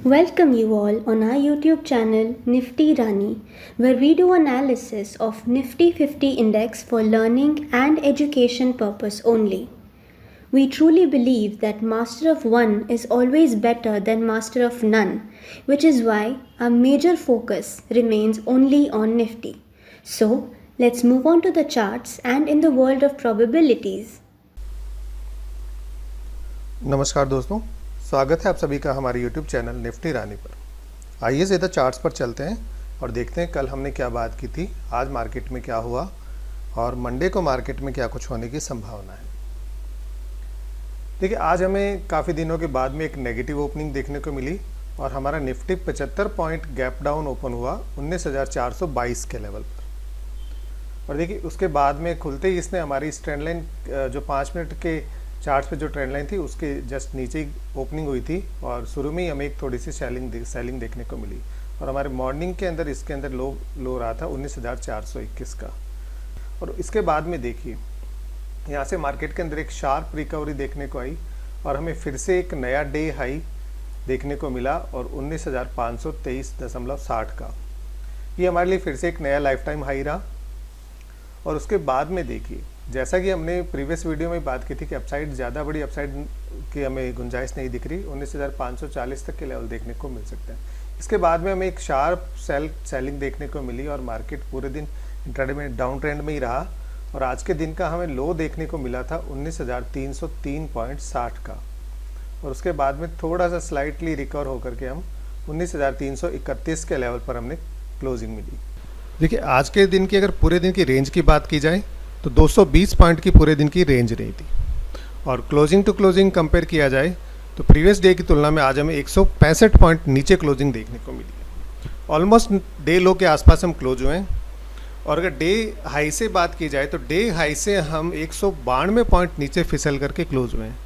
Welcome you all on our YouTube channel Nifty Rani, where we do analysis of Nifty 50 index for learning and education purpose only. We truly believe that master of one is always better than master of none, which is why our major focus remains only on Nifty. So, let's move on to the charts and in the world of probabilities. नमस्कार दोस्तों, स्वागत है आप सभी का हमारे YouTube channel Nifty रानी पर। आइए सीधा चार्ट्स पर चलते हैं और देखते हैं कल हमने क्या बात की थी, आज मार्केट में क्या हुआ और मंडे को मार्केट में क्या कुछ होने की संभावना है। देखिए, आज हमें काफ़ी दिनों के बाद में एक नेगेटिव ओपनिंग देखने को मिली और हमारा Nifty 75 point gap down open हुआ 19,422 के लेवल पर। और देखिए, उसके बाद में खुलते ही इसने हमारी इस ट्रेंड लाइन जो 5 मिनट के चार्ट्स पे जो ट्रेंड लाइन थी उसके जस्ट नीचे ही ओपनिंग हुई थी और शुरू में ही हमें एक थोड़ी सी सेलिंग देखने को मिली और हमारे मॉर्निंग के अंदर इसके अंदर लो रहा था 19,421 का। और इसके बाद में देखिए, यहाँ से मार्केट के अंदर एक शार्प रिकवरी देखने को आई और हमें फिर से एक नया डे हाई देखने को मिला और 19,523.60 का। ये हमारे लिए फिर से एक नया लाइफ टाइम हाई रहा। और उसके बाद में देखिए, जैसा कि हमने प्रीवियस वीडियो में बात की थी कि अपसाइड ज़्यादा बड़ी अपसाइड की हमें गुंजाइश नहीं दिख रही, 19,540 तक के लेवल देखने को मिल सकता है। इसके बाद में हमें एक शार्प सेलिंग देखने को मिली और मार्केट पूरे दिन इंट्राडे में डाउन ट्रेंड में ही रहा और आज के दिन का हमें लो देखने को मिला था 19,303.60 का। और उसके बाद में थोड़ा सा स्लाइटली रिकवर होकर के हम 19,331 के लेवल पर हमने क्लोजिंग मिली। देखिए, आज के दिन की अगर पूरे दिन की रेंज की बात की जाए तो 220 पॉइंट की पूरे दिन की रेंज रही थी और क्लोजिंग टू क्लोजिंग कंपेयर किया जाए तो प्रीवियस डे की तुलना में आज हमें 165 पॉइंट नीचे क्लोजिंग देखने को मिली। ऑलमोस्ट डे लो के आसपास हम क्लोज हुए हैं। और अगर डे हाई से बात की जाए तो डे हाई से हम 192 पॉइंट नीचे फिसल करके क्लोज हुए हैं।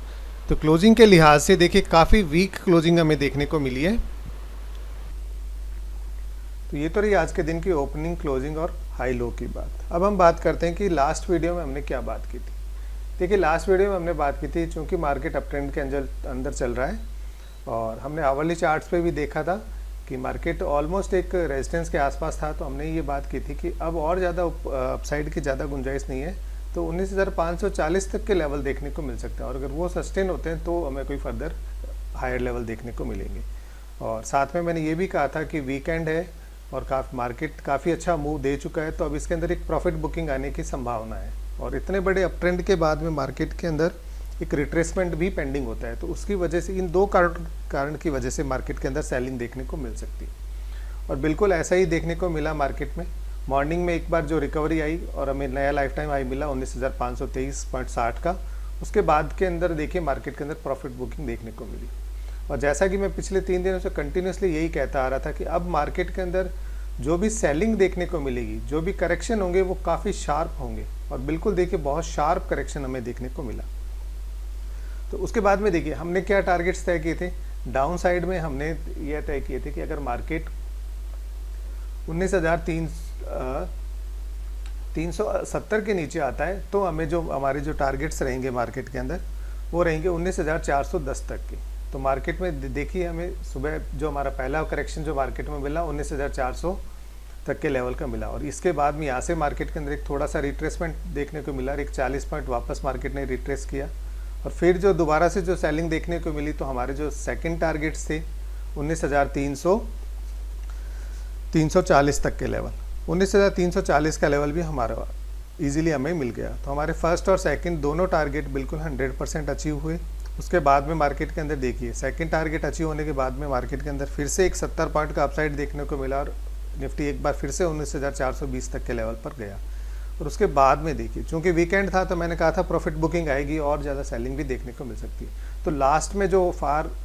तो क्लोजिंग के लिहाज से देखिए, काफ़ी वीक क्लोजिंग हमें देखने को मिली है। तो ये तो रही आज के दिन की ओपनिंग, क्लोजिंग और हाई लो की बात। अब हम बात करते हैं कि लास्ट वीडियो में हमने क्या बात की थी। देखिए, लास्ट वीडियो में हमने बात की थी, चूंकि मार्केट अप ट्रेंड के अंदर चल रहा है और हमने आवरली चार्ट्स पे भी देखा था कि मार्केट ऑलमोस्ट एक रेजिस्टेंस के आसपास था। तो हमने ये बात की थी कि अब और ज़्यादा अपसाइड की ज़्यादा गुंजाइश नहीं है, तो 19,540 तक के लेवल देखने को मिल सकते हैं और अगर वो सस्टेन होते हैं तो हमें कोई फर्दर हायर लेवल देखने को मिलेंगे। और साथ में मैंने ये भी कहा था कि वीकेंड है और मार्केट काफ़ी अच्छा मूव दे चुका है, तो अब इसके अंदर एक प्रॉफिट बुकिंग आने की संभावना है। और इतने बड़े अप ट्रेंड के बाद में मार्केट के अंदर एक रिट्रेसमेंट भी पेंडिंग होता है, तो उसकी वजह से इन दो कारण की वजह से मार्केट के अंदर सेलिंग देखने को मिल सकती है। और बिल्कुल ऐसा ही देखने को मिला मार्केट में। मॉर्निंग में एक बार जो रिकवरी आई और हमें नया लाइफ टाइम हाई मिला 19,523.60 का। उसके बाद के अंदर देखिए, मार्केट के अंदर प्रॉफिट बुकिंग देखने को मिली। और जैसा कि मैं पिछले 3 दिनों से कंटिन्यूसली यही कहता आ रहा था कि अब मार्केट के अंदर जो भी सेलिंग देखने को मिलेगी, जो भी करेक्शन होंगे वो काफ़ी शार्प होंगे और बिल्कुल देखिए बहुत शार्प करेक्शन हमें देखने को मिला। तो उसके बाद में देखिए, हमने क्या टारगेट्स तय किए थे। डाउन साइड में हमने यह तय किए थे कि अगर मार्केट 19,370 के नीचे आता है तो हमें जो हमारे जो टारगेट्स रहेंगे मार्केट के अंदर वो रहेंगे 19,410 तक के। तो मार्केट में देखिए, हमें सुबह जो हमारा पहला करेक्शन जो मार्केट में मिला 19,400 तक के लेवल का मिला और इसके बाद में यहाँ से मार्केट के अंदर एक थोड़ा सा रिट्रेसमेंट देखने को मिला और एक 40 पॉइंट वापस मार्केट ने रिट्रेस किया और फिर जो दोबारा से जो सेलिंग देखने को मिली, तो हमारे जो सेकंड टारगेट्स थे 19,340 तक के लेवल, 19,340 का लेवल भी हमारा ईजिली हमें मिल गया। तो हमारे फर्स्ट और सेकंड दोनों टारगेट बिल्कुल 100% अचीव हुए। उसके बाद में मार्केट के अंदर देखिए, सेकंड टारगेट अचीव होने के बाद में मार्केट के अंदर फिर से एक 70 पॉइंट का अपसाइड देखने को मिला और निफ्टी एक बार फिर से 19,420 तक के लेवल पर गया। और उसके बाद में देखिए, चूंकि वीकेंड था तो मैंने कहा था प्रॉफिट बुकिंग आएगी और ज़्यादा सेलिंग भी देखने को मिल सकती है। तो लास्ट में जो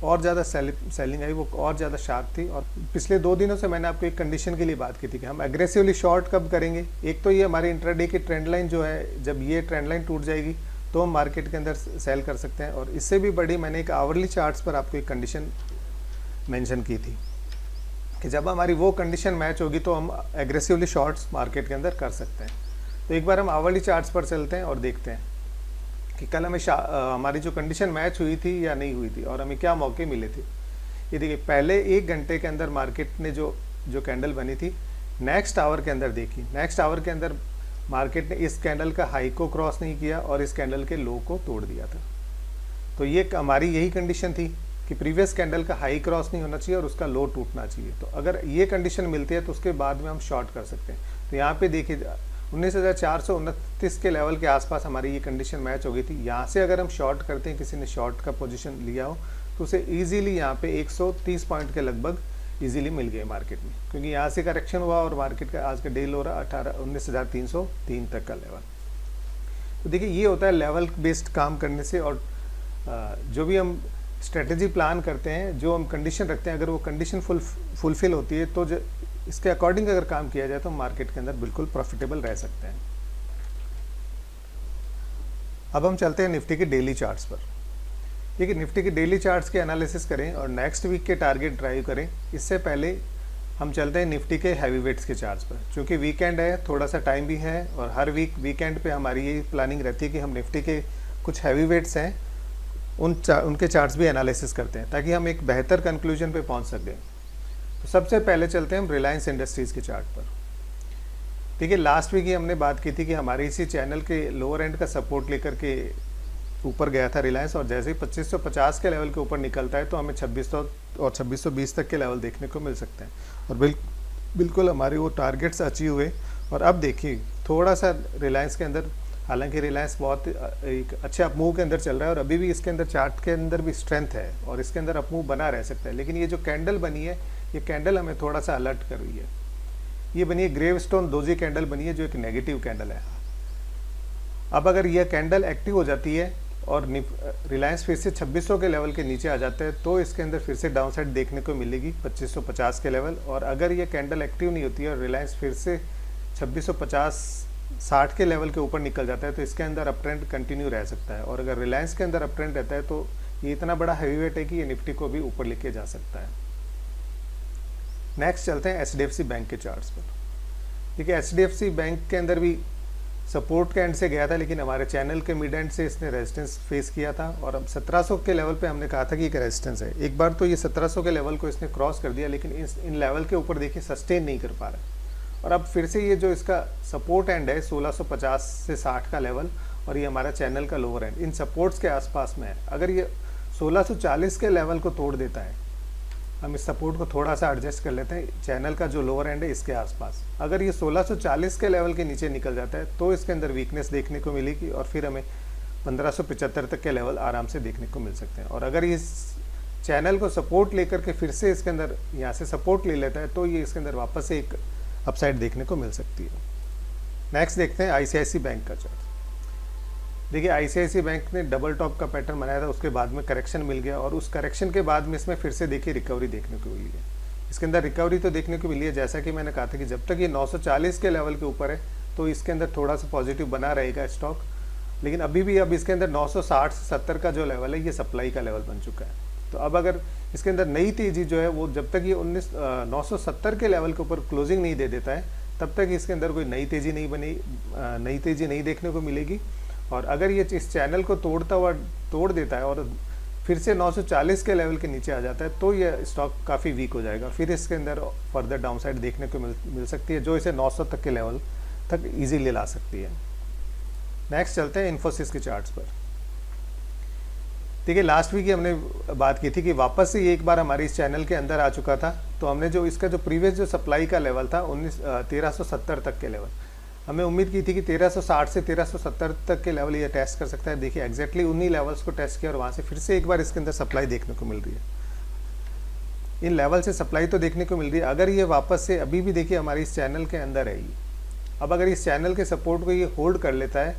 और ज़्यादा सेलिंग आई वो और ज़्यादा शार्प थी। और पिछले 2 दिनों से मैंने आपको एक कंडीशन के लिए बात की थी कि हम एग्रेसिवली शॉर्ट कब करेंगे। एक तो ये हमारे इंट्राडे की ट्रेंड लाइन जो है, जब ये ट्रेंड लाइन टूट जाएगी तो हम मार्केट के अंदर सेल कर सकते हैं। और इससे भी बड़ी मैंने एक आवरली चार्ट्स पर आपको एक कंडीशन मेंशन की थी कि जब हमारी वो कंडीशन मैच होगी तो हम एग्रेसिवली शॉर्ट्स मार्केट के अंदर कर सकते हैं। तो एक बार हम आवरली चार्ट्स पर चलते हैं और देखते हैं कि कल हमें हमारी जो कंडीशन मैच हुई थी या नहीं हुई थी और हमें क्या मौके मिले थे। ये देखिए पहले 1 घंटे के अंदर मार्केट ने जो कैंडल बनी थी, नेक्स्ट आवर के अंदर देखी, नेक्स्ट आवर के अंदर मार्केट ने इस कैंडल का हाई को क्रॉस नहीं किया और इस कैंडल के लो को तोड़ दिया था। तो ये हमारी यही कंडीशन थी कि प्रीवियस कैंडल का हाई क्रॉस नहीं होना चाहिए और उसका लो टूटना चाहिए। तो अगर ये कंडीशन मिलती है तो उसके बाद में हम शॉर्ट कर सकते हैं। तो यहाँ पे देखिए 19,429 के लेवल के आसपास हमारी ये कंडीशन मैच हो गई थी। यहाँ से अगर हम शॉर्ट करते हैं, किसी ने शॉर्ट का पोजीशन लिया हो, तो उसे इजीली यहाँ पे 130 पॉइंट के लगभग इजीली मिल गए मार्केट में, क्योंकि यहाँ से करेक्शन हुआ और मार्केट का आज का डे लो रहा 19,303 तक का लेवल। तो देखिए ये होता है लेवल बेस्ड काम करने से, और जो भी हम स्ट्रेटेजी प्लान करते हैं, जो हम कंडीशन रखते हैं, अगर वो कंडीशन फुलफिल होती है तो इसके अकॉर्डिंग अगर काम किया जाए तो मार्केट के अंदर बिल्कुल प्रॉफिटेबल रह सकते हैं। अब हम चलते हैं निफ्टी के डेली चार्ट्स पर। देखिए निफ्टी के डेली चार्ट्स के एनालिसिस करें और नेक्स्ट वीक के टारगेट ड्राइव करें, इससे पहले हम चलते हैं निफ्टी के हैवी वेट्स के चार्ट्स पर। क्योंकि वीकेंड है, थोड़ा सा टाइम भी है, और हर वीकेंड पे हमारी ये प्लानिंग रहती है कि हम निफ्टी के कुछ हैवी वेट्स हैं उनके चार्ट्स भी एनालिसिस करते हैं, ताकि हम एक बेहतर कंक्लूजन पे पहुंच सकें। तो सबसे पहले चलते हैं हम रिलायंस इंडस्ट्रीज़ के चार्ट पर। देखिए लास्ट वीक ही हमने बात की थी कि हमारे इसी चैनल के लोअर एंड का सपोर्ट लेकर के ऊपर गया था रिलायंस, और जैसे ही 2550 के लेवल के ऊपर निकलता है तो हमें 2600 और 2620 तक के लेवल देखने को मिल सकते हैं, और बिल्कुल हमारे वो टारगेट्स अचीव हुए। और अब देखिए थोड़ा सा रिलायंस के अंदर, हालांकि रिलायंस बहुत एक अच्छे अपमूव के अंदर चल रहा है और अभी भी इसके अंदर चार्ट के अंदर भी स्ट्रेंथ है और इसके अंदर अपमूव बना रह सकता है, लेकिन ये जो कैंडल बनी है, ये कैंडल हमें थोड़ा सा अलर्ट कर रही है। ये बनी है ग्रेव स्टोन डोजी कैंडल बनी है, जो एक नेगेटिव कैंडल है। अब अगर यह कैंडल एक्टिव हो जाती है और रिलायंस फिर से 2600 के लेवल के नीचे आ जाता है, तो इसके अंदर फिर से डाउन साइड देखने को मिलेगी 2550 के लेवल। और अगर ये कैंडल एक्टिव नहीं होती है और रिलायंस फिर से 2650-60 के लेवल के ऊपर निकल जाता है, तो इसके अंदर अप ट्रेंड कंटिन्यू रह सकता है। और अगर रिलायंस के अंदर अप ट्रेंड रहता है तो ये इतना बड़ा हैवी वेट है कि ये निफ्टी को भी ऊपर लेके जा सकता है। नेक्स्ट चलते हैं एचडीएफसी बैंक के चार्ट्स पर। देखिए एचडीएफसी बैंक के अंदर भी सपोर्ट के एंड से गया था, लेकिन हमारे चैनल के मिड एंड से इसने रेजिस्टेंस फेस किया था, और अब 1700 के लेवल पे हमने कहा था कि एक रेजिस्टेंस है। एक बार तो ये 1700 के लेवल को इसने क्रॉस कर दिया, लेकिन इन लेवल के ऊपर देखिए सस्टेन नहीं कर पा रहा। और अब फिर से ये जो इसका सपोर्ट एंड है 1650 से 60 का लेवल, और ये हमारा चैनल का लोअर एंड, इन सपोर्ट्स के आसपास में है। अगर ये 1640 के लेवल को तोड़ देता है, हम इस सपोर्ट को थोड़ा सा एडजस्ट कर लेते हैं, चैनल का जो लोअर एंड है इसके आसपास, अगर ये 1640 के लेवल के नीचे निकल जाता है तो इसके अंदर वीकनेस देखने को मिलेगी, और फिर हमें 1575 तक के लेवल आराम से देखने को मिल सकते हैं। और अगर ये चैनल को सपोर्ट लेकर के फिर से इसके अंदर यहाँ से सपोर्ट ले लेता है, तो ये इसके अंदर वापस से एक अपसाइड देखने को मिल सकती है। नेक्स्ट देखते हैं आईसीआईसी बैंक का चार्ट। देखिए आईसीआईसी बैंक ने डबल टॉप का पैटर्न बनाया था, उसके बाद में करेक्शन मिल गया, और उस करेक्शन के बाद में इसमें फिर से देखिए रिकवरी देखने को मिली है। इसके अंदर रिकवरी तो देखने को मिली है, जैसा कि मैंने कहा था कि जब तक ये 940 के लेवल के ऊपर है तो इसके अंदर थोड़ा सा पॉजिटिव बना रहेगा स्टॉक, लेकिन अभी भी अब इसके अंदर 960 से 70 का जो लेवल है ये सप्लाई का लेवल बन चुका है। तो अब अगर इसके अंदर नई तेजी जो है वो जब तक ये 970 के लेवल के ऊपर क्लोजिंग नहीं दे देता है, तब तक इसके अंदर कोई नई तेजी नहीं देखने को मिलेगी। और अगर ये इस चैनल को तोड़ देता है और फिर से 940 के लेवल के नीचे आ जाता है, तो ये स्टॉक काफ़ी वीक हो जाएगा, फिर इसके अंदर फर्दर डाउनसाइड देखने को मिल सकती है, जो इसे 900 तक के लेवल तक इजीली ला सकती है। नेक्स्ट चलते हैं इन्फोसिस के चार्ट्स पर। देखिए लास्ट वीक ही हमने बात की थी कि वापस से ये एक बार हमारे इस चैनल के अंदर आ चुका था, तो हमने जो इसका जो प्रीवियस जो सप्लाई का लेवल था 1370 तक के लेवल, हमें उम्मीद की थी कि 1360 से 1370 तक के लेवल ये टेस्ट कर सकता है। देखिए एग्जैक्टली उन्हीं लेवल्स को टेस्ट किया और वहाँ से फिर से एक बार इसके अंदर सप्लाई देखने को मिल रही है। इन लेवल से सप्लाई तो देखने को मिल रही है, अगर ये वापस से अभी भी देखिए हमारे इस चैनल के अंदर है ये, अब अगर इस चैनल के सपोर्ट को ये होल्ड कर लेता है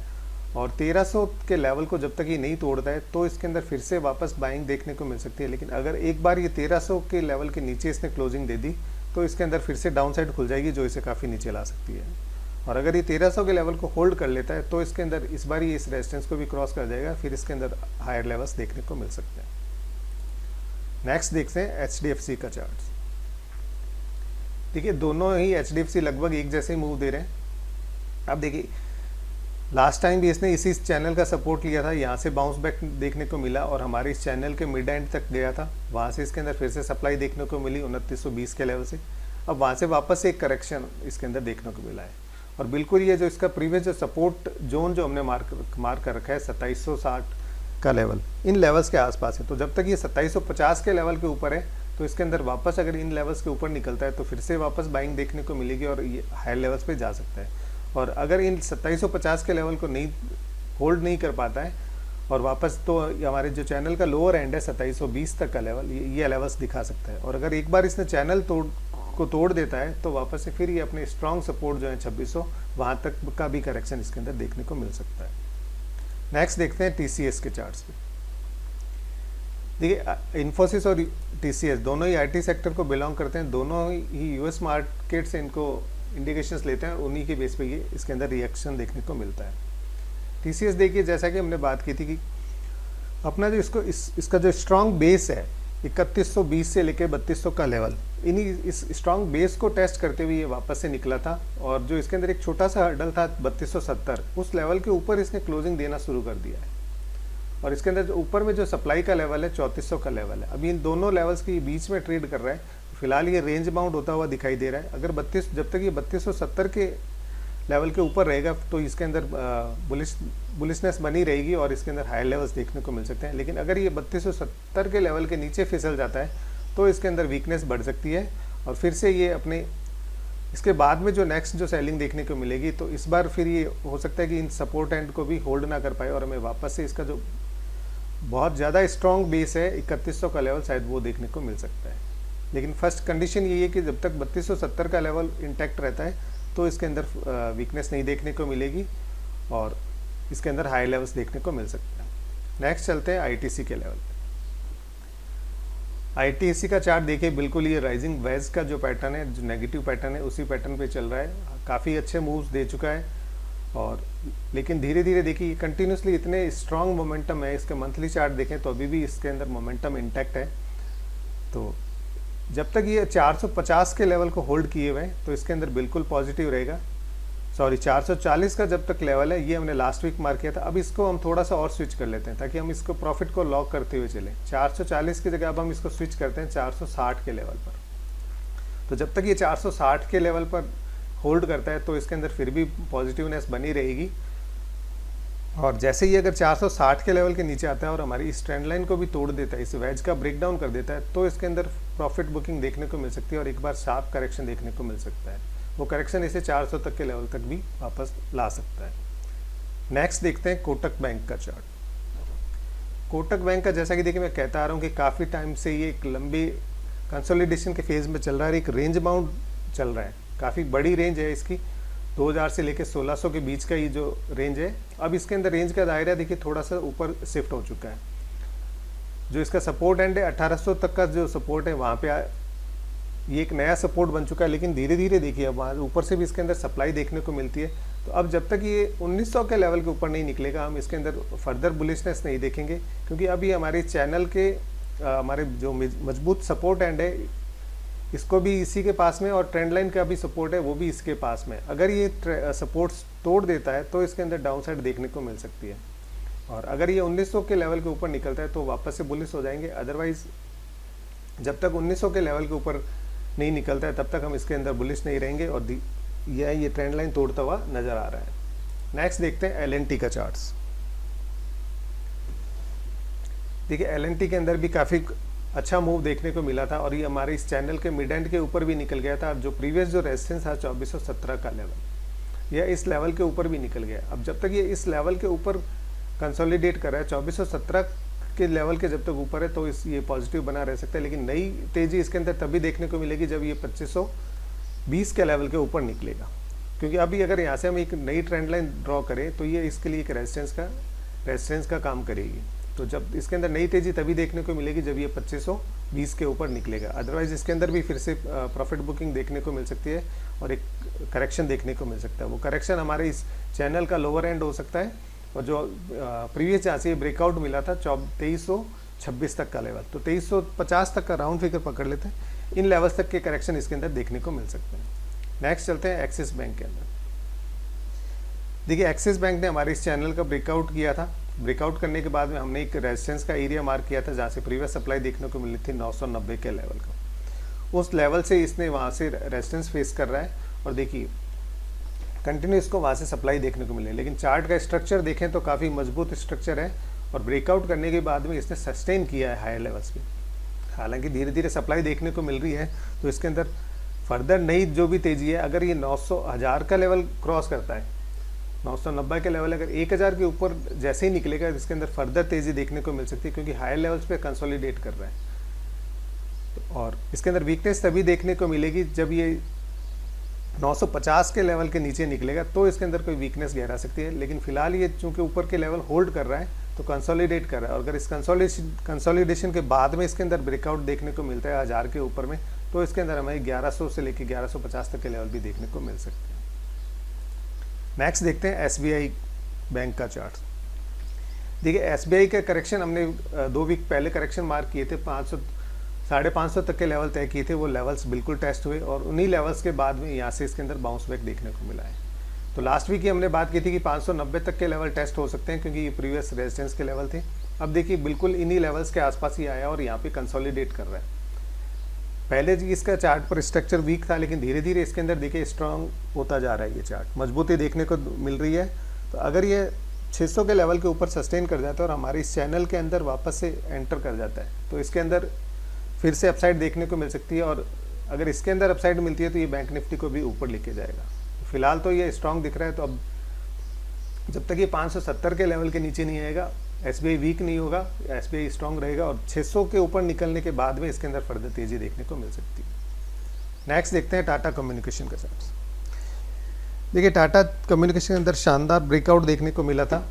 और 1300 के लेवल को जब तक ये नहीं तोड़ता है, तो इसके अंदर फिर से वापस बाइंग देखने को मिल सकती है। लेकिन अगर एक बार ये 1300 के लेवल के नीचे इसने क्लोजिंग दे दी, तो इसके अंदर फिर से डाउन साइड खुल जाएगी, जो इसे काफ़ी नीचे ला सकती है। और अगर ये 1300 के लेवल को होल्ड कर लेता है, तो इसके अंदर इस बार ये इस रेजिस्टेंस को भी क्रॉस कर जाएगा, फिर इसके अंदर हायर लेवल्स देखने को मिल सकते हैं। नेक्स्ट देखते हैं एचडीएफसी का चार्ट। देखिए दोनों ही एचडीएफसी लगभग एक जैसे ही मूव दे रहे हैं। अब देखिए लास्ट टाइम भी इसने इसी चैनल का सपोर्ट लिया था, यहाँ से बाउंस बैक देखने को मिला और हमारे इस चैनल के मिड एंड तक गया था, वहाँ से इसके अंदर फिर से सप्लाई देखने को मिली 2920 के लेवल से। अब वहाँ से वापस एक करेक्शन इसके अंदर देखने को मिला है और बिल्कुल ये जो इसका प्रीवियस जो सपोर्ट जोन जो हमने मार्क कर रखा है 2760 का लेवल, इन लेवल्स के आसपास है। तो जब तक ये 2750 के लेवल के ऊपर है तो इसके अंदर वापस अगर इन लेवल्स के ऊपर निकलता है तो फिर से वापस बाइंग देखने को मिलेगी और ये हायर लेवल्स पे जा सकता है। और अगर इन 2750 के लेवल को नहीं होल्ड नहीं कर पाता है और वापस, तो हमारे जो चैनल का लोअर एंड है 2720 तक का लेवल, ये लेवल्स दिखा सकता है। और अगर एक बार इसने चैनल तोड़ देता है तो वापस से फिर ये अपने स्ट्रॉन्ग सपोर्ट जो है 2600 वहाँ तक का भी करेक्शन इसके अंदर देखने को मिल सकता है। नेक्स्ट देखते हैं TCS के चार्ट्स पे। देखिए इन्फोसिस और TCS दोनों ही IT सेक्टर को बिलोंग करते हैं, दोनों ही US मार्केट से इनको इंडिकेशंस लेते हैं, उन्हीं के बेस पे ये इसके अंदर रिएक्शन देखने को मिलता है। TCS देखिए, जैसा कि हमने बात की थी कि अपना जो इसका जो स्ट्रॉन्ग बेस है 3120 से लेके 3200 का लेवल, इन्हीं इस स्ट्रॉन्ग बेस को टेस्ट करते हुए ये वापस से निकला था और जो इसके अंदर एक छोटा सा हर्डल था 3270, उस लेवल के ऊपर इसने क्लोजिंग देना शुरू कर दिया है और इसके अंदर जो ऊपर में जो सप्लाई का लेवल है 3400 का लेवल है। अभी इन दोनों लेवल्स के बीच में ट्रेड कर रहा है, फिलहाल ये रेंज बाउंड होता हुआ दिखाई दे रहा है। अगर जब तक ये 3270 के लेवल के ऊपर रहेगा तो इसके अंदर बुलिशनेस बनी रहेगी और इसके अंदर हायर लेवल्स देखने को मिल सकते हैं। लेकिन अगर ये 3270 के लेवल के नीचे फिसल जाता है तो इसके अंदर वीकनेस बढ़ सकती है और फिर से ये अपने इसके बाद में जो नेक्स्ट जो सेलिंग देखने को मिलेगी तो इस बार फिर ये हो सकता है कि इन सपोर्ट एंड को भी होल्ड ना कर पाए और हमें वापस से इसका जो बहुत ज़्यादा स्ट्रॉन्ग बेस है 3100 का लेवल शायद वो देखने को मिल सकता है। लेकिन फर्स्ट कंडीशन ये है कि जब तक 3270 का लेवल इंटैक्ट रहता है तो इसके अंदर वीकनेस नहीं देखने को मिलेगी और इसके अंदर हाई लेवल्स देखने को मिल सकता है। नेक्स्ट चलते हैं ITC के लेवल पे। ITC का चार्ट देखिए, बिल्कुल ये राइजिंग वेज का जो पैटर्न है, जो नेगेटिव पैटर्न है, उसी पैटर्न पे चल रहा है। काफ़ी अच्छे मूव्स दे चुका है और लेकिन धीरे धीरे देखिए कंटिन्यूसली इतने स्ट्रॉन्ग मोमेंटम है। इसके मंथली चार्ट देखें तो अभी भी इसके अंदर मोमेंटम इंटैक्ट है। तो जब तक ये 450 के लेवल को होल्ड किए हुए हैं तो इसके अंदर बिल्कुल पॉजिटिव रहेगा। 440 का जब तक लेवल है, ये हमने लास्ट वीक मार्क किया था। अब इसको हम थोड़ा सा और स्विच कर लेते हैं ताकि हम इसको प्रॉफिट को लॉक करते हुए चलें। 440 की जगह अब हम इसको स्विच करते हैं 460 के लेवल पर। तो जब तक ये 460 के लेवल पर होल्ड करता है तो इसके अंदर फिर भी पॉजिटिवनेस बनी रहेगी और जैसे ही अगर 460 के लेवल के नीचे आता है और हमारी इस ट्रेंड लाइन को भी तोड़ देता है, इस वेज का ब्रेक डाउन कर देता है, तो इसके अंदर प्रॉफिट बुकिंग देखने को मिल सकती है और एक बार शार्प करेक्शन देखने को मिल सकता है। वो करेक्शन इसे 400 तक के लेवल तक भी वापस ला सकता है। नेक्स्ट देखते हैं कोटक बैंक का चार्ट। कोटक बैंक का जैसा कि देखिए मैं कहता आ रहा हूँ कि काफ़ी टाइम से ये एक लंबी कंसोलिडेशन के फेज में चल रहा है, एक रेंज बाउंड चल रहा है, काफ़ी बड़ी रेंज है इसकी, 2000 से लेकर 1600 के बीच का ये जो रेंज है। अब इसके अंदर रेंज का दायरा देखिए थोड़ा सा ऊपर शिफ्ट हो चुका है। जो इसका सपोर्ट एंड है 1800 तक का जो सपोर्ट है वहाँ पे ये एक नया सपोर्ट बन चुका है। लेकिन धीरे धीरे देखिए अब वहाँ ऊपर से भी इसके अंदर सप्लाई देखने को मिलती है। तो अब जब तक ये 1900 के लेवल के ऊपर नहीं निकलेगा हम इसके अंदर फर्दर बुलिशनेस नहीं देखेंगे, क्योंकि अभी हमारे चैनल के हमारे जो मजबूत सपोर्ट एंड है इसको भी इसी के पास में और ट्रेंड लाइन का भी सपोर्ट है वो भी इसके पास में। अगर ये सपोर्ट तोड़ देता है तो इसके अंदर डाउन साइड देखने को मिल सकती है और अगर ये 1900 के लेवल के ऊपर निकलता है तो वापस से बुलिश हो जाएंगे। अदरवाइज जब तक 1900 के लेवल के ऊपर नहीं निकलता है तब तक हम इसके अंदर बुलिश नहीं रहेंगे और ये ट्रेंड लाइन तोड़ता हुआ नजर आ रहा है। नेक्स्ट देखते हैं LNT का चार्ट्स। देखिए LNT के अंदर भी काफ़ी अच्छा मूव देखने को मिला था और ये हमारे इस चैनल के मिड एंड के ऊपर भी निकल गया था। जो प्रीवियस जो रेजिस्टेंस था 2417 का लेवल, यह इस लेवल के ऊपर भी निकल गया। अब जब तक ये इस लेवल के ऊपर कंसोलिडेट कर रहा है 2417 के लेवल के जब तक ऊपर है तो ये पॉजिटिव बना रह सकता है। लेकिन नई तेजी इसके अंदर तभी देखने को मिलेगी जब ये 2520 के लेवल के ऊपर निकलेगा, क्योंकि अभी अगर यहाँ से हम एक नई ट्रेंड लाइन ड्रॉ करें तो ये इसके लिए एक रेजिस्टेंस का काम करेगी। तो जब इसके अंदर नई तेजी तभी देखने को मिलेगी जब ये 2520 के ऊपर निकलेगा। अदरवाइज इसके अंदर भी फिर से प्रॉफिट बुकिंग देखने को मिल सकती है और एक करेक्शन देखने को मिल सकता है। वो करेक्शन हमारे इस चैनल का लोअर एंड हो सकता है और जो प्रीवियस जहाँ से ब्रेकआउट मिला था 2326 तक का लेवल, तो 2350 तक का राउंड फिगर पकड़ लेते हैं। इन लेवल्स तक के करेक्शन इसके अंदर देखने को मिल सकते हैं। नेक्स्ट चलते हैं एक्सिस बैंक के अंदर। देखिए एक्सिस बैंक ने हमारे इस चैनल का ब्रेकआउट किया था। ब्रेकआउट करने के बाद में हमने एक रेजिस्टेंस का एरिया मार्क किया था जहाँ से प्रीवियस सप्लाई देखने को मिली थी 990 के लेवल का। उस लेवल से इसने वहाँ से रेजिस्टेंस फेस कर रहा है और देखिए कंटिन्यू इसको वहाँ से सप्लाई देखने को मिली। लेकिन चार्ट का स्ट्रक्चर देखें तो काफ़ी मजबूत स्ट्रक्चर है और ब्रेकआउट करने के बाद में इसने सस्टेन किया है हायर लेवल्स पे। हालांकि धीरे धीरे सप्लाई देखने को मिल रही है तो इसके अंदर फर्दर नई जो भी तेज़ी है, अगर ये 900,000 का लेवल क्रॉस करता है, 990 के लेवल अगर 1000 के ऊपर जैसे ही निकलेगा तो इसके अंदर फर्दर तेज़ी देखने को मिल सकती है, क्योंकि हायर लेवल्स पे कंसोलिडेट कर रहा है। और इसके अंदर वीकनेस तभी देखने को मिलेगी जब ये 950 के लेवल के नीचे निकलेगा, तो इसके अंदर कोई वीकनेस गहरा सकती है। लेकिन फिलहाल ये चूंकि ऊपर के लेवल होल्ड कर रहा है तो कंसोलिडेट कर रहा है, और अगर इस कंसोलिडेशन के बाद में इसके अंदर ब्रेकआउट देखने को मिलता है 1000 के ऊपर में, तो इसके अंदर हमें 1100 से लेकर 1150 तक के लेवल भी देखने को मिल सकते हैं। नेक्स्ट देखते हैं SBI बैंक का चार्ट। देखिए SBI का करेक्शन हमने 2 वीक पहले करेक्शन मार्क किए थे, 500-550 तक के लेवल तय किए थे। वो लेवल्स बिल्कुल टेस्ट हुए और उन्हीं लेवल्स के बाद में यहाँ से इसके अंदर बाउंस बैक देखने को मिला है। तो लास्ट वीक ही हमने बात की थी कि 590 तक के लेवल टेस्ट हो सकते हैं, क्योंकि ये प्रीवियस रेजिस्टेंस के लेवल थे। अब देखिए बिल्कुल इन्हीं लेवल्स के आसपास ही आया और यहाँ पे कंसोलिडेट कर रहा है। पहले जी इसका चार्ट पर स्ट्रक्चर वीक था, लेकिन धीरे धीरे इसके अंदर देखिए स्ट्रांग होता जा रहा है। ये चार्ट मजबूती देखने को मिल रही है। तो अगर ये 600 के लेवल के ऊपर सस्टेन कर जाता है और हमारे इस चैनल के अंदर वापस से एंटर कर जाता है, तो इसके अंदर फिर से अपसाइड देखने को मिल सकती है। और अगर इसके अंदर अपसाइड मिलती है तो ये बैंक निफ्टी को भी ऊपर लेके जाएगा। फिलहाल तो ये स्ट्रांग दिख रहा है, तो अब जब तक ये 570 के लेवल के नीचे नहीं आएगा, SBI वीक नहीं होगा, SBI स्ट्रांग रहेगा और 600 के ऊपर निकलने के बाद में इसके अंदर फर्दर तेजी देखने को मिल सकती है। नेक्स्ट देखते हैं टाटा कम्युनिकेशन का चार्ट। देखिए टाटा कम्युनिकेशन के अंदर शानदार ब्रेकआउट देखने को मिला था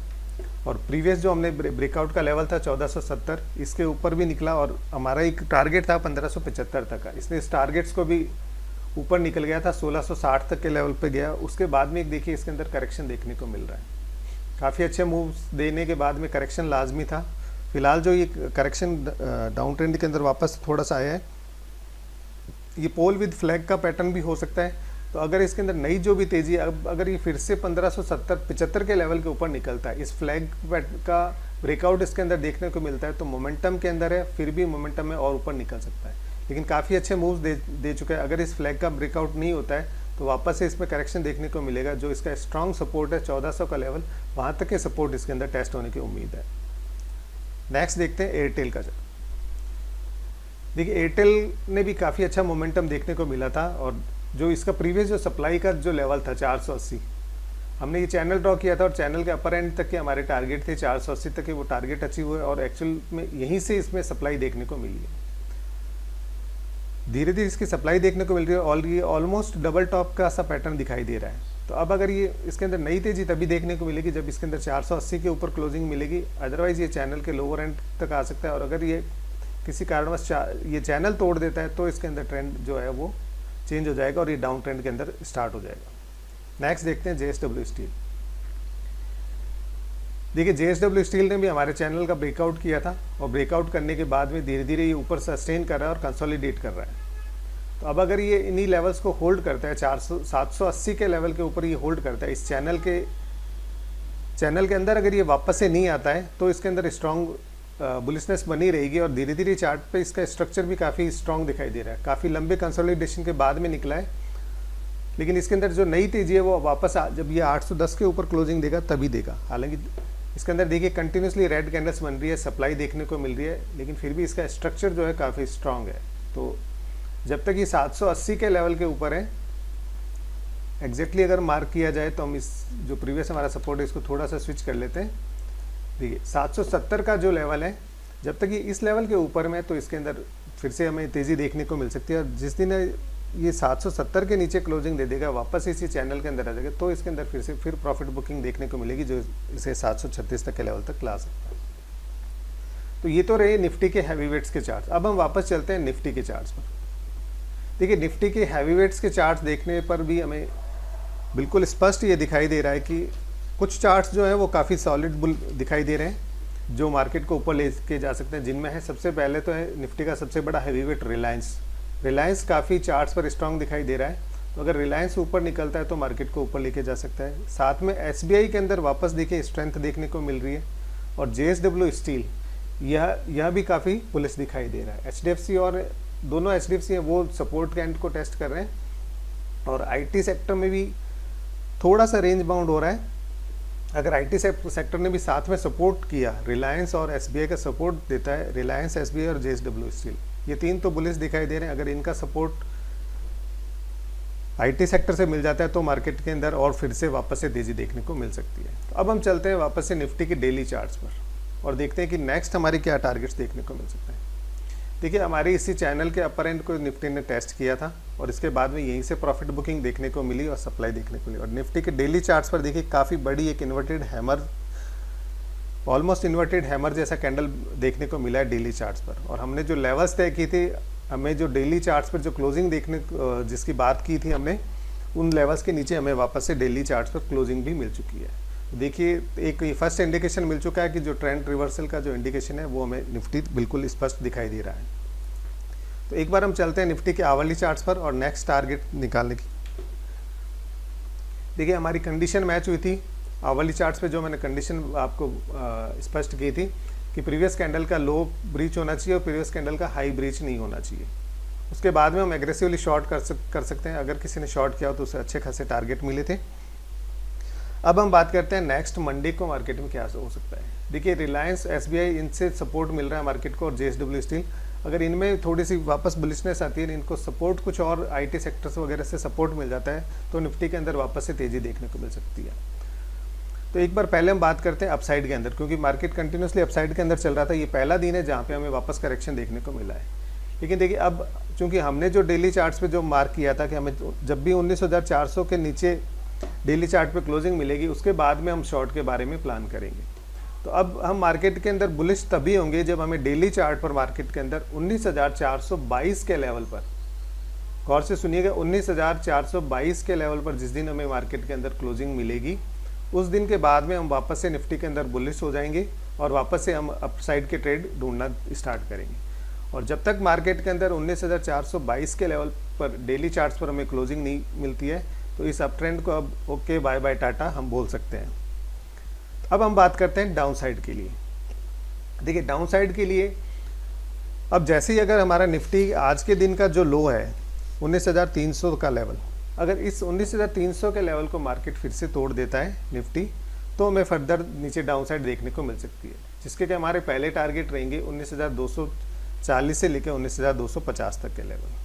और प्रीवियस जो हमने ब्रेकआउट का लेवल था 1470, इसके ऊपर भी निकला और हमारा एक टारगेट था 1575 तक का। इसने इस टारगेट्स को भी ऊपर निकल गया था, 1660 तक के लेवल पे गया। उसके बाद में एक देखिए इसके अंदर करेक्शन देखने को मिल रहा है। काफ़ी अच्छे मूव्स देने के बाद में करेक्शन लाजमी था। फिलहाल जो ये करेक्शन डाउन ट्रेंड के अंदर वापस थोड़ा सा आया है, ये पोल विद फ्लैग का पैटर्न भी हो सकता है। तो अगर इसके अंदर नई जो भी तेज़ी, अब अगर ये फिर से 1570-75 के लेवल के ऊपर निकलता है, इस फ्लैग का ब्रेकआउट इसके अंदर देखने को मिलता है, तो मोमेंटम के अंदर है, फिर भी मोमेंटम में और ऊपर निकल सकता है। लेकिन काफ़ी अच्छे मूव्स दे चुका है। अगर इस फ्लैग का ब्रेकआउट नहीं होता है तो वापस से इसमें करेक्शन देखने को मिलेगा। जो इसका स्ट्रॉन्ग सपोर्ट है 1400 का लेवल, वहाँ तक के सपोर्ट इसके अंदर टेस्ट होने की उम्मीद है। नेक्स्ट देखते हैं एयरटेल का चार्ट। देखिए एयरटेल ने भी काफ़ी अच्छा मोमेंटम देखने को मिला था और जो इसका प्रीवियस जो सप्लाई का जो लेवल था 480, हमने ये चैनल ड्रॉ किया था और चैनल के अपर एंड तक के हमारे टारगेट थे 480 तक के, वो टारगेट अचीव हुए और एक्चुअल में यहीं से इसमें सप्लाई देखने को मिली है। धीरे धीरे इसकी सप्लाई देखने को मिल रही है और ये ऑलमोस्ट डबल टॉप का सा पैटर्न दिखाई दे रहा है। तो अब अगर ये इसके अंदर नई तेजी तभी देखने को मिलेगी जब इसके अंदर 480 के ऊपर क्लोजिंग मिलेगी, अदरवाइज ये चैनल के लोअर एंड तक आ सकता है। और अगर ये किसी कारणवश ये चैनल तोड़ देता है तो इसके अंदर ट्रेंड जो है वो चेंज हो जाएगा और ये डाउन ट्रेंड के अंदर स्टार्ट हो जाएगा। नेक्स्ट देखते हैं JSW स्टील। देखिए JSW स्टील ने भी हमारे चैनल का ब्रेकआउट किया था और ब्रेकआउट करने के बाद में धीरे धीरे ये ऊपर सस्टेन कर रहा है और कंसोलिडेट कर रहा है। तो अब अगर ये इन्हीं लेवल्स को होल्ड करता है, 780 के लेवल के ऊपर ये होल्ड करता है, इस चैनल के अंदर अगर ये वापस से नहीं आता है तो इसके अंदर स्ट्रॉन्ग बुलिशनेस बनी रहेगी और धीरे धीरे चार्ट पे इसका स्ट्रक्चर भी काफ़ी स्ट्रॉन्ग दिखाई दे रहा है। काफ़ी लंबे कंसोलिडेशन के बाद में निकला है, लेकिन इसके अंदर जो नई तेजी है वो वापस जब ये 810 के ऊपर क्लोजिंग देगा तभी देगा। हालांकि इसके अंदर देखिए कंटिन्यूसली रेड कैंडल्स बन रही है, सप्लाई देखने को मिल रही है, लेकिन फिर भी इसका स्ट्रक्चर जो है काफ़ी स्ट्रॉन्ग है। तो जब तक ये 780 के लेवल के ऊपर है, एग्जैक्टली अगर मार्क किया जाए तो हम इस जो प्रीवियस हमारा सपोर्ट है इसको थोड़ा सा स्विच कर लेते हैं। देखिए 770 का जो लेवल है, जब तक ये इस लेवल के ऊपर में तो इसके अंदर फिर से हमें तेज़ी देखने को मिल सकती है। और जिस दिन ये 770 के नीचे क्लोजिंग दे देगा, वापस इसी चैनल के अंदर आ जाएगा, तो इसके अंदर फिर प्रॉफिट बुकिंग देखने को मिलेगी जो इसे 736 तक के लेवल तक ला सकता है। तो ये तो रहे निफ्टी के हैवीवेट्स के चार्ट। अब हम वापस चलते हैं निफ्टी के चार्ट्स पर। देखिए निफ्टी के हैवीवेट्स के चार्ट्स देखने पर भी हमें बिल्कुल स्पष्ट ये दिखाई दे रहा है कि कुछ चार्ट्स जो हैं वो काफ़ी सॉलिड बुल दिखाई दे रहे हैं जो मार्केट को ऊपर ले के जा सकते हैं। जिनमें है सबसे पहले तो है निफ्टी का सबसे बड़ा हैवीवेट रिलायंस काफ़ी चार्ट्स पर स्ट्रांग दिखाई दे रहा है। तो अगर रिलायंस ऊपर निकलता है तो मार्केट को ऊपर लेके जा सकता है। साथ में SBI के अंदर वापस देखिए स्ट्रेंथ देखने को मिल रही है, और JSW स्टील यह भी काफ़ी बुलिश दिखाई दे रहा है। HDFC और दोनों HDFC हैं वो सपोर्ट कैंड को टेस्ट कर रहे हैं, और IT सेक्टर में भी थोड़ा सा रेंज बाउंड हो रहा है। अगर IT सेक्टर ने भी साथ में सपोर्ट किया, रिलायंस और SBI का सपोर्ट देता है, रिलायंस, SBI और JSW स्टील, ये तीन तो बुलिश दिखाई दे रहे हैं। अगर इनका सपोर्ट IT सेक्टर से मिल जाता है तो मार्केट के अंदर और फिर से वापस से तेजी देखने को मिल सकती है। तो अब हम चलते हैं वापस से निफ्टी के डेली चार्ट्स पर और देखते हैं कि नेक्स्ट हमारी क्या टारगेट्स देखने को मिल सकते हैं। देखिए, हमारे इसी चैनल के अपर एंड को निफ्टी ने टेस्ट किया था, और इसके बाद में यहीं से प्रॉफिट बुकिंग देखने को मिली और सप्लाई देखने को मिली। और निफ्टी के डेली चार्ट्स पर देखिए काफ़ी बड़ी एक inverted hammer, almost inverted hammer जैसा कैंडल देखने को मिला है डेली चार्ट्स पर। और हमने जो लेवल्स तय की थी, हमें जो डेली चार्ट्स पर जो क्लोजिंग देखने जिसकी बात की थी हमने, उन लेवल्स के नीचे हमें वापस से डेली चार्ट्स पर क्लोजिंग भी मिल चुकी है। देखिए, एक फर्स्ट इंडिकेशन मिल चुका है कि जो ट्रेंड रिवर्सल का जो इंडिकेशन है वो हमें निफ्टी बिल्कुल स्पष्ट दिखाई दे रहा है। तो एक बार हम चलते हैं निफ्टी के आवरली चार्ट्स पर और नेक्स्ट टारगेट निकालने की। देखिए, हमारी कंडीशन मैच हुई थी आवरली चार्ट्स पे। जो मैंने कंडीशन आपको स्पष्ट की थी कि प्रीवियस कैंडल का लो ब्रीच होना चाहिए और प्रीवियस कैंडल का हाई ब्रीच नहीं होना चाहिए। उसके बाद में हम एग्रेसिवली शॉर्ट कर सकते हैं। अगर किसी ने शॉर्ट किया हो तो उसे अच्छे खासे टारगेट मिले थे। अब हम बात करते हैं नेक्स्ट मंडे को मार्केट में क्या हो सकता है। देखिए, रिलायंस, SBI, इनसे सपोर्ट मिल रहा है मार्केट को, और JSW स्टील, अगर इनमें थोड़ी सी वापस बुलिशनेस आती है, इनको सपोर्ट कुछ और IT सेक्टर्स वगैरह से सपोर्ट मिल जाता है, तो निफ्टी के अंदर वापस से तेज़ी देखने को मिल सकती है। तो एक बार पहले हम बात करते हैं अपसाइड के अंदर, क्योंकि मार्केट कंटिन्यूसली अपसाइड के अंदर चल रहा था। ये पहला दिन है जहाँ पे हमें वापस करेक्शन देखने को मिला है। लेकिन देखिए, अब चूंकि हमने जो डेली चार्ट्स पे जो मार्क किया था कि हमें जब भी 19,400 के नीचे डेली चार्ट पे क्लोजिंग मिलेगी, उसके बाद में हम शॉर्ट के बारे में प्लान करेंगे। तो अब हम मार्केट के अंदर बुलिश तभी होंगे जब हमें डेली चार्ट पर मार्केट के अंदर 19,422 के लेवल पर, गौर से सुनिएगा, 19,422 के लेवल पर जिस दिन हमें मार्केट के अंदर क्लोजिंग मिलेगी, उस दिन के बाद में हम वापस से निफ्टी के अंदर बुलिश हो जाएंगे और वापस से हम अपसाइड के ट्रेड ढूंढना स्टार्ट करेंगे। और जब तक मार्केट के अंदर 19,422 के लेवल पर डेली चार्ट्स पर हमें क्लोजिंग नहीं मिलती है, तो इस अप ट्रेंड को अब ओके बाय बाय टाटा हम बोल सकते हैं। अब हम बात करते हैं डाउन साइड के लिए। देखिए, डाउन साइड के लिए अब जैसे ही अगर हमारा निफ्टी आज के दिन का जो लो है 19,300 का लेवल, अगर इस 19,300 के लेवल को मार्केट फिर से तोड़ देता है निफ्टी, तो हमें फर्दर नीचे डाउन साइड देखने को मिल सकती है, जिसके कि हमारे पहले टारगेट रहेंगे 19,240 से लेकर 19,250 तक के लेवल,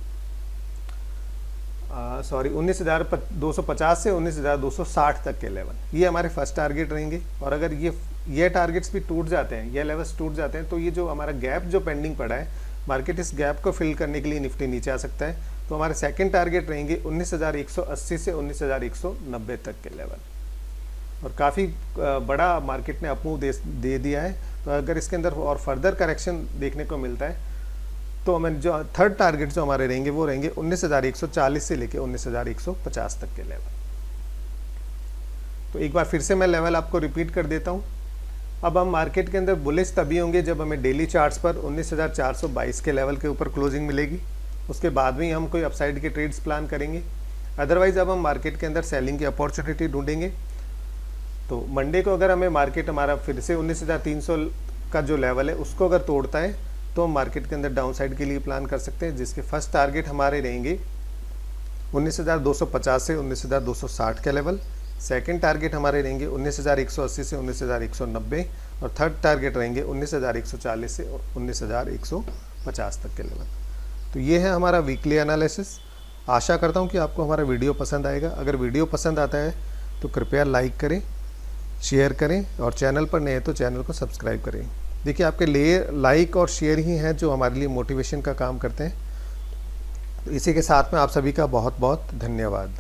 19,250 से 19,260 तक के लेवल, ये हमारे फर्स्ट टारगेट रहेंगे। और अगर ये टारगेट्स भी टूट जाते हैं, ये लेवल्स टूट जाते हैं, तो ये जो हमारा गैप जो पेंडिंग पड़ा है, मार्केट इस गैप को फिल करने के लिए निफ्टी नीचे आ सकता है। तो हमारे सेकंड टारगेट रहेंगे 19,180 से 19,190 तक के लेवल, और काफ़ी बड़ा मार्केट ने अपमूव दे दिया है। तो अगर इसके अंदर और फर्दर करेक्शन देखने को मिलता है, तो हमें जो थर्ड टारगेट जो हमारे रहेंगे वो रहेंगे 19,140 से लेके 19,150 तक के लेवल। तो एक बार फिर से मैं लेवल आपको रिपीट कर देता हूँ। अब हम मार्केट के अंदर बुलिश तभी होंगे जब हमें डेली चार्ट्स पर 19,422 के लेवल के ऊपर क्लोजिंग मिलेगी, उसके बाद में हम कोई अपसाइड के ट्रेड्स प्लान करेंगे। अदरवाइज अब हम मार्केट के अंदर सेलिंग की अपॉर्चुनिटी ढूंढेंगे। तो मंडे को अगर हमें मार्केट हमारा फिर से 19,300 का जो लेवल है उसको अगर तोड़ता है, तो हम मार्केट के अंदर डाउन साइड के लिए प्लान कर सकते हैं, जिसके फर्स्ट टारगेट हमारे रहेंगे 19,250 से 19,260 के लेवल, सेकंड टारगेट हमारे रहेंगे 19,180 से 19,190, और थर्ड टारगेट रहेंगे 19,140 से 19,150 तक के लेवल। तो ये है हमारा वीकली एनालिसिस। आशा करता हूँ कि आपको हमारा वीडियो पसंद आएगा। अगर वीडियो पसंद आता है तो कृपया लाइक करें, शेयर करें, और चैनल पर नए हैं तो चैनल को सब्सक्राइब करें। देखिए, आपके लिए लाइक और शेयर ही हैं जो हमारे लिए मोटिवेशन का काम करते हैं। तो इसी के साथ में आप सभी का बहुत बहुत धन्यवाद।